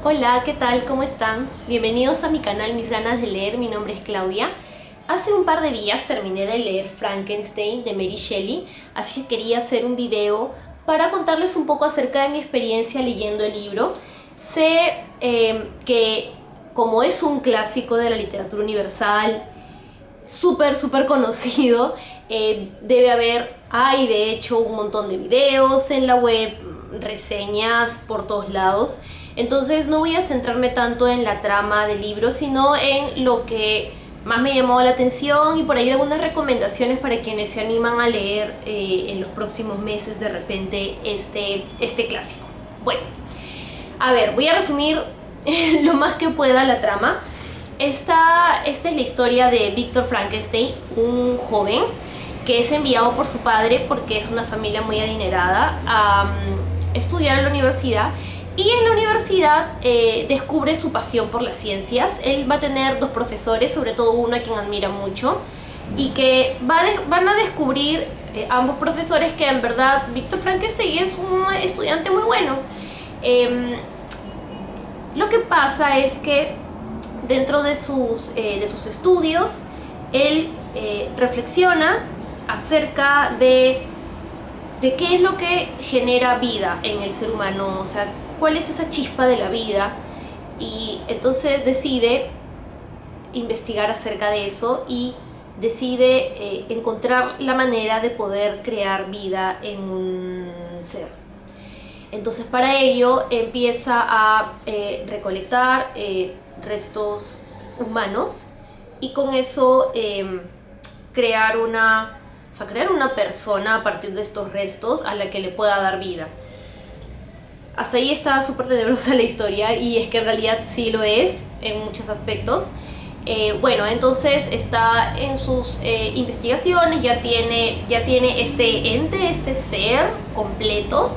Hola, ¿qué tal? ¿Cómo están? Bienvenidos a mi canal Mis Ganas de Leer, mi nombre es Claudia. Hace un par de días terminé de leer Frankenstein de Mary Shelley, así que quería hacer un video para contarles un poco acerca de mi experiencia leyendo el libro. Sé que como es un clásico de la literatura universal, súper conocido, hay de hecho un montón de videos en la web, reseñas por todos lados. Entonces no voy a centrarme tanto en la trama del libro, sino en lo que más me llamó la atención y por ahí algunas recomendaciones para quienes se animan a leer en los próximos meses de repente este clásico. Bueno, a ver, voy a resumir lo más que pueda la trama. Esta es la historia de Víctor Frankenstein, un joven que es enviado por su padre, porque es una familia muy adinerada, a estudiar en la universidad. Y en la universidad descubre su pasión por las ciencias. Él va a tener dos profesores, sobre todo uno a quien admira mucho, y que van a descubrir ambos profesores que en verdad Víctor Frankenstein es un estudiante muy bueno. Lo que pasa es que dentro de sus estudios, él reflexiona acerca de qué es lo que genera vida en el ser humano, o sea, cuál es esa chispa de la vida, y entonces decide investigar acerca de eso y decide encontrar la manera de poder crear vida en un ser. Entonces para ello empieza a recolectar restos humanos y con eso crear una persona a partir de estos restos a la que le pueda dar vida. Hasta ahí está súper tenebrosa la historia, y es que en realidad sí lo es en muchos aspectos. Bueno, entonces está en sus investigaciones, ya tiene este ente, este ser completo,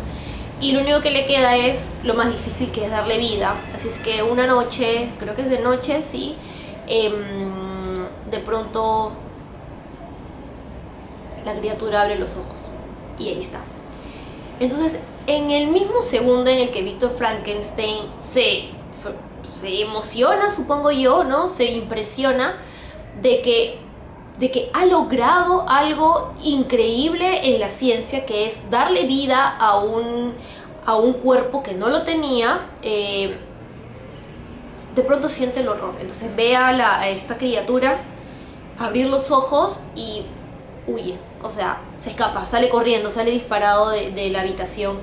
y lo único que le queda es lo más difícil, que es darle vida. Así es que una noche, creo que es de noche, sí, de pronto la criatura abre los ojos y ahí está. Entonces, en el mismo segundo en el que Víctor Frankenstein se emociona, supongo yo, ¿no? Se impresiona de que ha logrado algo increíble en la ciencia, que es darle vida a un cuerpo que no lo tenía. De pronto siente el horror. Entonces ve a esta criatura abrir los ojos y huye. O sea, se escapa, sale corriendo, sale disparado de la habitación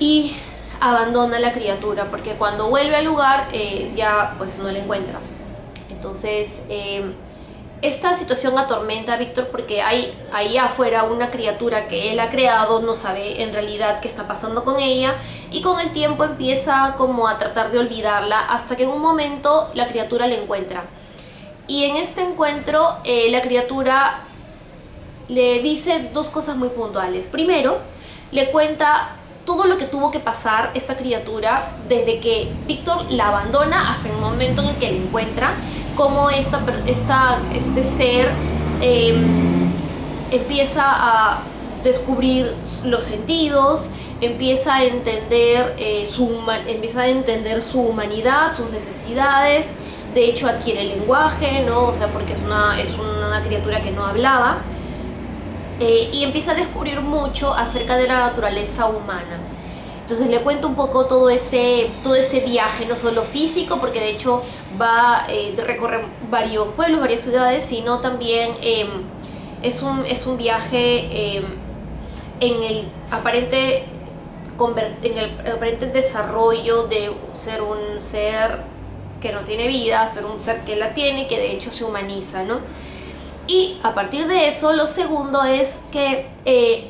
y abandona a la criatura, porque cuando vuelve al lugar ya pues no la encuentra. Entonces esta situación atormenta a Víctor, porque hay ahí afuera una criatura que él ha creado, no sabe en realidad qué está pasando con ella, y con el tiempo empieza como a tratar de olvidarla, hasta que en un momento la criatura la encuentra. Y en este encuentro la criatura le dice dos cosas muy puntuales. Primero, le cuenta todo lo que tuvo que pasar esta criatura desde que Víctor la abandona hasta el momento en el que la encuentra, cómo este ser empieza a descubrir los sentidos, empieza a entender su humanidad, sus necesidades. De hecho adquiere el lenguaje, ¿no? O sea, porque es una criatura que no hablaba. Y empieza a descubrir mucho acerca de la naturaleza humana. Entonces le cuento un poco todo ese viaje, no solo físico, porque de hecho va recorrer varios pueblos, varias ciudades, sino también es un viaje en el aparente desarrollo de ser un ser que no tiene vida, ser un ser que la tiene y que de hecho se humaniza, ¿no? Y a partir de eso, lo segundo es que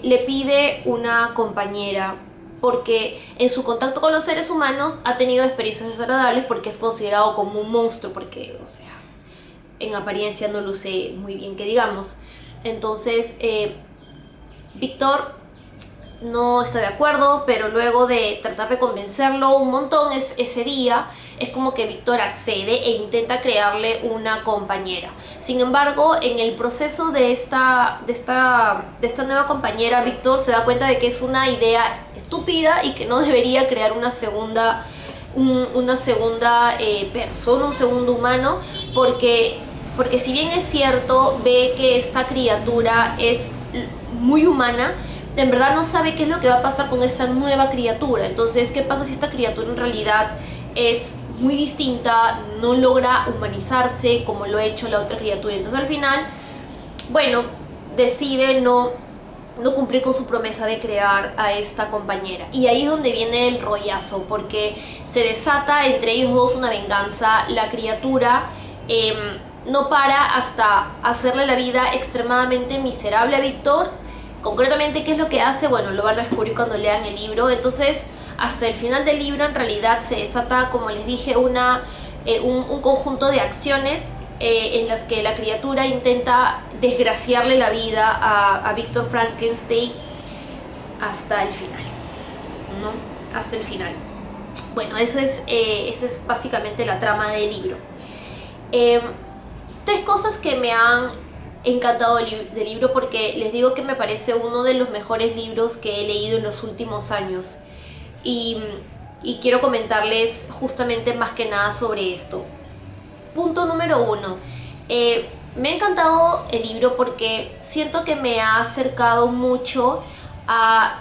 le pide una compañera, porque en su contacto con los seres humanos ha tenido experiencias desagradables, porque es considerado como un monstruo, porque, o sea, en apariencia no luce muy bien, que digamos. Entonces, Víctor no está de acuerdo, pero luego de tratar de convencerlo un montón ese día, es como que Víctor accede e intenta crearle una compañera. Sin embargo, en el proceso de esta nueva compañera, Víctor se da cuenta de que es una idea estúpida y que no debería crear una segunda una segunda persona, un segundo humano, porque si bien es cierto, ve que esta criatura es muy humana, en verdad no sabe qué es lo que va a pasar con esta nueva criatura. Entonces, ¿qué pasa si esta criatura en realidad es muy distinta, no logra humanizarse como lo ha hecho la otra criatura? Entonces al final, bueno, decide no cumplir con su promesa de crear a esta compañera. Y ahí es donde viene el rollazo, porque se desata entre ellos dos una venganza. La criatura no para hasta hacerle la vida extremadamente miserable a Víctor. Concretamente, ¿qué es lo que hace? Bueno, lo van a descubrir cuando lean el libro. Entonces, hasta el final del libro, en realidad se desata, como les dije, un conjunto de acciones en las que la criatura intenta desgraciarle la vida a Víctor Frankenstein hasta el final, ¿no? Hasta el final. Bueno, eso es básicamente la trama del libro. Tres cosas que me han encantado del libro, porque les digo que me parece uno de los mejores libros que he leído en los últimos años. Y quiero comentarles justamente más que nada sobre esto. Punto número 1. Me ha encantado el libro porque siento que me ha acercado mucho a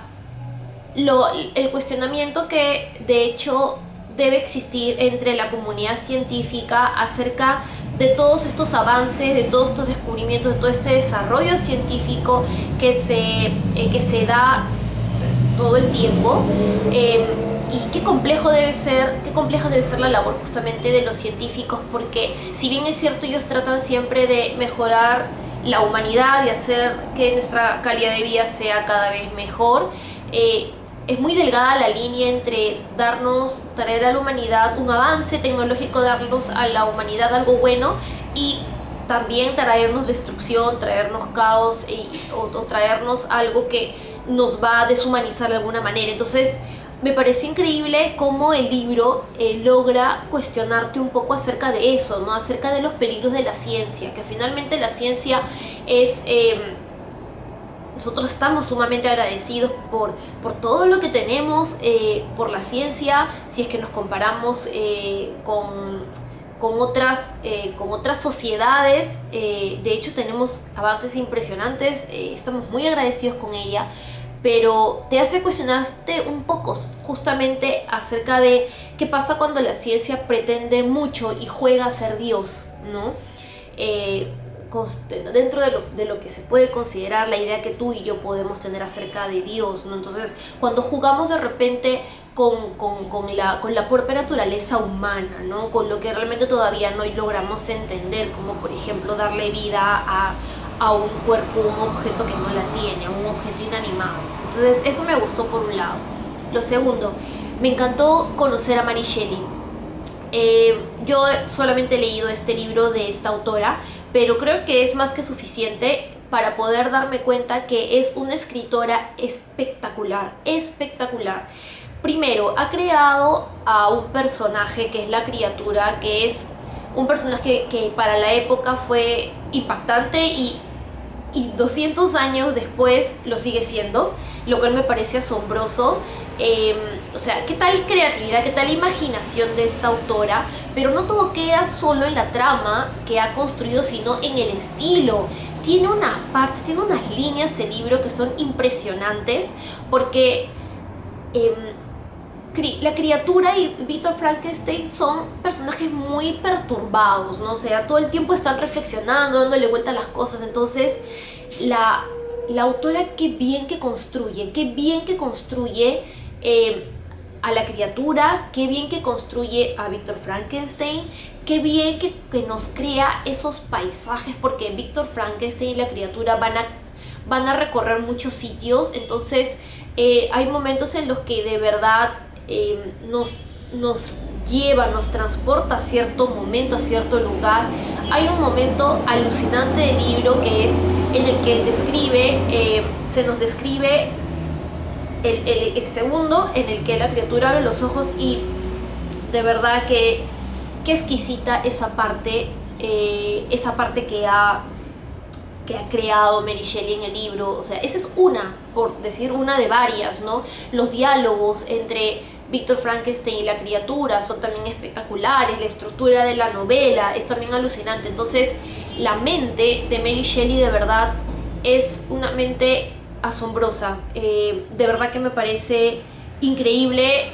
el cuestionamiento que de hecho debe existir entre la comunidad científica acerca de todos estos avances, de todos estos descubrimientos, de todo este desarrollo científico que se da todo el tiempo. Y qué compleja debe ser la labor justamente de los científicos, porque si bien es cierto, ellos tratan siempre de mejorar la humanidad y hacer que nuestra calidad de vida sea cada vez mejor, es muy delgada la línea entre traer a la humanidad un avance tecnológico, darnos a la humanidad algo bueno, y también traernos destrucción, traernos caos, o traernos algo que nos va a deshumanizar de alguna manera. Entonces, me pareció increíble cómo el libro logra cuestionarte un poco acerca de eso, ¿no? Acerca de los peligros de la ciencia, que finalmente la ciencia es... nosotros estamos sumamente agradecidos por todo lo que tenemos, por la ciencia, si es que nos comparamos con otras sociedades. De hecho, tenemos avances impresionantes, estamos muy agradecidos con ella, pero te hace cuestionarte un poco justamente acerca de qué pasa cuando la ciencia pretende mucho y juega a ser Dios, ¿no? Dentro de lo que se puede considerar la idea que tú y yo podemos tener acerca de Dios, ¿no? Entonces, cuando jugamos de repente con la propia naturaleza humana, ¿no? Con lo que realmente todavía no logramos entender, como por ejemplo darle vida a un cuerpo, un objeto que no la tiene, a un objeto inanimado. Entonces, eso me gustó por un lado. Lo segundo, me encantó conocer a Mary Shelley. Yo solamente he leído este libro de esta autora, pero creo que es más que suficiente para poder darme cuenta que es una escritora espectacular, espectacular. Primero, ha creado a un personaje que es la criatura, que es un personaje que para la época fue impactante y 200 años después lo sigue siendo, lo cual me parece asombroso. O sea, qué tal creatividad, qué tal imaginación de esta autora, pero no todo queda solo en la trama que ha construido, sino en el estilo. Tiene unas partes, tiene unas líneas de libro que son impresionantes, porque la criatura y Víctor Frankenstein son personajes muy perturbados, ¿no? O sea, todo el tiempo están reflexionando, dándole vuelta a las cosas. Entonces, la autora qué bien que construye a la criatura, qué bien que construye a Víctor Frankenstein, qué bien que nos crea esos paisajes, porque Víctor Frankenstein y la criatura van a recorrer muchos sitios. Entonces hay momentos en los que de verdad nos lleva, nos transporta a cierto momento, a cierto lugar. Hay un momento alucinante del libro que es en el que se nos describe el segundo en el que la criatura abre los ojos, y de verdad que exquisita esa parte que ha creado Mary Shelley en el libro. O sea, esa es una, por decir una de varias, ¿no? Los diálogos entre Víctor Frankenstein y la criatura son también espectaculares, la estructura de la novela es también alucinante. Entonces la mente de Mary Shelley de verdad es una mente asombrosa. De verdad que me parece increíble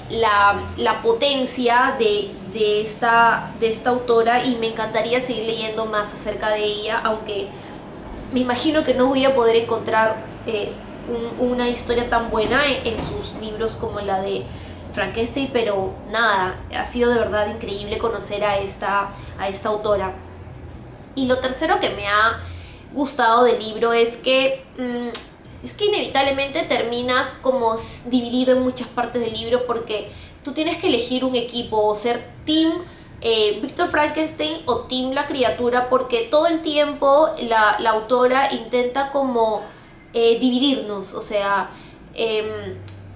la potencia de esta autora, y me encantaría seguir leyendo más acerca de ella, aunque me imagino que no voy a poder encontrar una historia tan buena en sus libros como la de Frankenstein, pero nada, ha sido de verdad increíble conocer a esta autora. Y lo tercero que me ha gustado del libro es que inevitablemente terminas como dividido en muchas partes del libro, porque tú tienes que elegir un equipo, o ser team Víctor Frankenstein o team la criatura, porque todo el tiempo la autora intenta como dividirnos, o sea,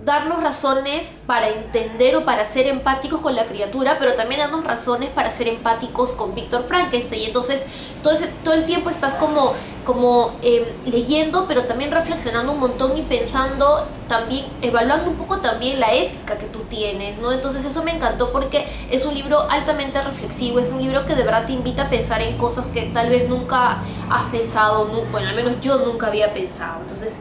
darnos razones para entender o para ser empáticos con la criatura, pero también darnos razones para ser empáticos con Víctor Frankenstein. Y entonces todo el tiempo estás como leyendo, pero también reflexionando un montón y pensando, también evaluando un poco también la ética que tú tienes, ¿no? Entonces eso me encantó, porque es un libro altamente reflexivo, es un libro que de verdad te invita a pensar en cosas que tal vez nunca has pensado, bueno, al menos yo nunca había pensado. Entonces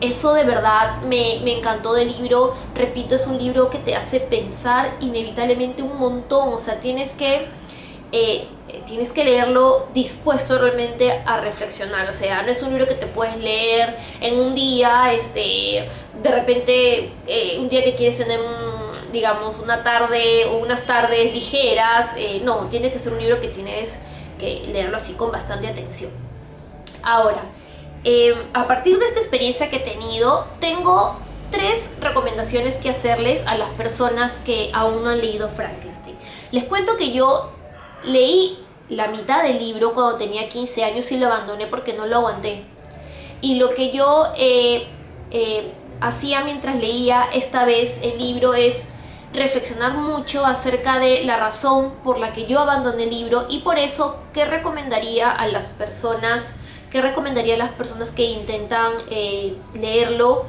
eso de verdad me encantó del libro. Repito, es un libro que te hace pensar inevitablemente un montón, o sea, tienes que leerlo dispuesto realmente a reflexionar. O sea, no es un libro que te puedes leer en un día, de repente un día que quieres tener digamos una tarde o unas tardes ligeras. No, tiene que ser un libro que tienes que leerlo así con bastante atención. Ahora, a partir de esta experiencia que he tenido, tengo 3 recomendaciones que hacerles a las personas que aún no han leído Frankenstein. Les cuento que yo leí la mitad del libro cuando tenía 15 años y lo abandoné porque no lo aguanté. Y lo que yo hacía mientras leía esta vez el libro es reflexionar mucho acerca de la razón por la que yo abandoné el libro, y por eso, ¿qué recomendaría a las personas que intentan leerlo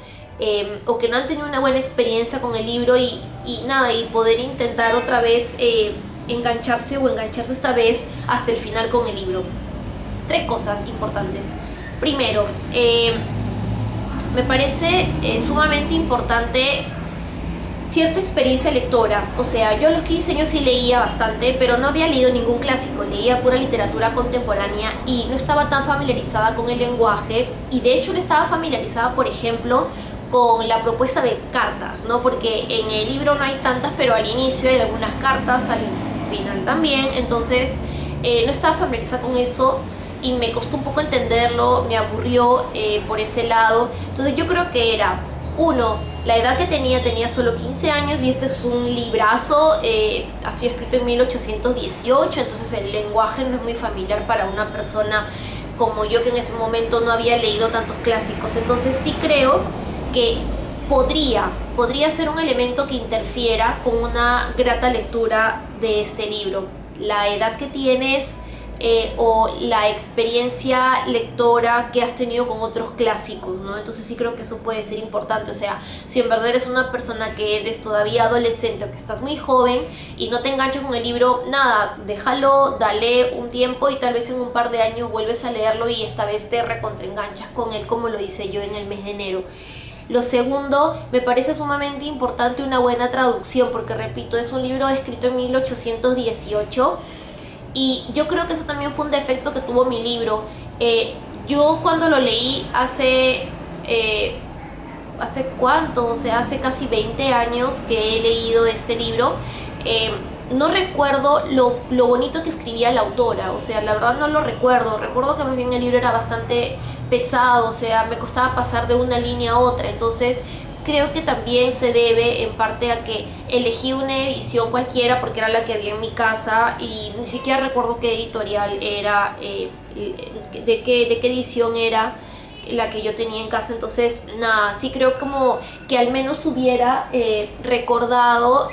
o que no han tenido una buena experiencia con el libro y poder intentar otra vez engancharse esta vez hasta el final con el libro? 3 cosas importantes. Primero, me parece sumamente importante cierta experiencia lectora. O sea, yo a los 15 años sí leía bastante, pero no había leído ningún clásico, leía pura literatura contemporánea y no estaba tan familiarizada con el lenguaje, y de hecho no estaba familiarizada, por ejemplo, con la propuesta de cartas, ¿no? Porque en el libro no hay tantas, pero al inicio hay algunas cartas, al final también. Entonces no estaba familiarizada con eso y me costó un poco entenderlo, me aburrió por ese lado. Entonces yo creo que era, la edad que tenía solo 15 años, y este es un librazo, ha sido escrito en 1818, entonces el lenguaje no es muy familiar para una persona como yo, que en ese momento no había leído tantos clásicos. Entonces sí creo que podría ser un elemento que interfiera con una grata lectura de este libro. La edad que tienes o la experiencia lectora que has tenido con otros clásicos, ¿no? Entonces sí creo que eso puede ser importante. O sea, si en verdad eres una persona que eres todavía adolescente o que estás muy joven y no te enganchas con el libro, nada, déjalo, dale un tiempo y tal vez en un par de años vuelves a leerlo y esta vez te recontraenganchas con él, como lo hice yo en el mes de enero. Lo segundo, me parece sumamente importante una buena traducción, porque repito, es un libro escrito en 1818 y yo creo que eso también fue un defecto que tuvo mi libro. Yo cuando lo leí hace cuánto, o sea, hace casi 20 años que he leído este libro, no recuerdo lo bonito que escribía la autora. O sea, la verdad no lo recuerdo que más bien el libro era bastante pesado, o sea, me costaba pasar de una línea a otra. Entonces creo que también se debe en parte a que elegí una edición cualquiera porque era la que había en mi casa y ni siquiera recuerdo qué editorial era, de qué edición era la que yo tenía en casa. Entonces nada, sí creo como que al menos hubiera recordado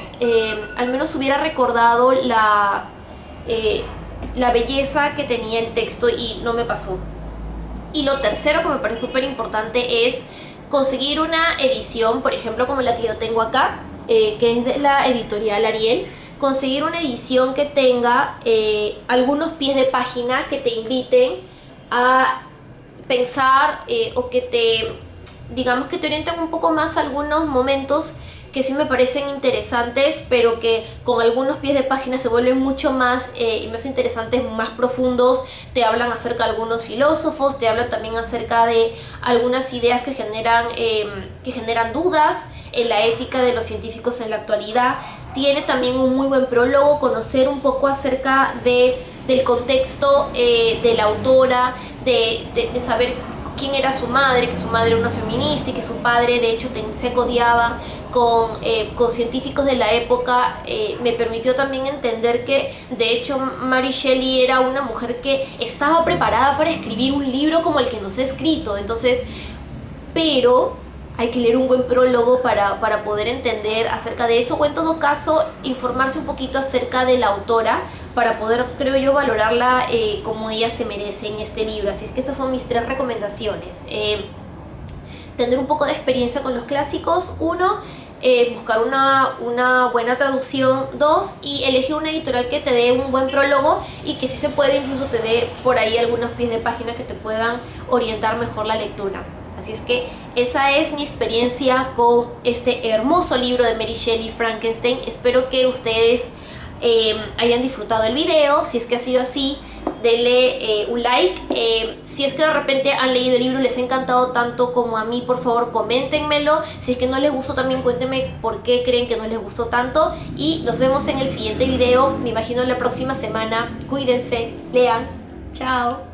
la belleza que tenía el texto, y no me pasó. Y lo tercero que me parece súper importante es conseguir una edición, por ejemplo, como la que yo tengo acá, que es de la editorial Ariel, conseguir una edición que tenga algunos pies de página que te inviten a pensar o que te, digamos, que te orienten un poco más a algunos momentos que sí me parecen interesantes, pero que con algunos pies de página se vuelven mucho más, más interesantes, más profundos. Te hablan acerca de algunos filósofos, te hablan también acerca de algunas ideas que generan dudas en la ética de los científicos en la actualidad. Tiene también un muy buen prólogo, conocer un poco acerca del contexto de la autora, de saber quién era su madre, que su madre era una feminista y que su padre de hecho se codiaba con científicos de la época. Me permitió también entender que de hecho Mary Shelley era una mujer que estaba preparada para escribir un libro como el que nos ha escrito. Entonces, pero hay que leer un buen prólogo para poder entender acerca de eso, o en todo caso informarse un poquito acerca de la autora para poder, creo yo, valorarla como ella se merece en este libro. Así es que estas son mis 3 recomendaciones. Tener un poco de experiencia con los clásicos, 1, buscar una buena traducción, 2, y elegir una editorial que te dé un buen prólogo y que si se puede incluso te dé por ahí algunos pies de página que te puedan orientar mejor la lectura. Así es que esa es mi experiencia con este hermoso libro de Mary Shelley, Frankenstein. Espero que ustedes hayan disfrutado el video. Si es que ha sido así, denle un like. Si es que de repente han leído el libro y les ha encantado tanto como a mí, por favor coméntenmelo. Si es que no les gustó, también cuéntenme por qué creen que no les gustó tanto. Y nos vemos en el siguiente video, me imagino la próxima semana. Cuídense, lean. Chao.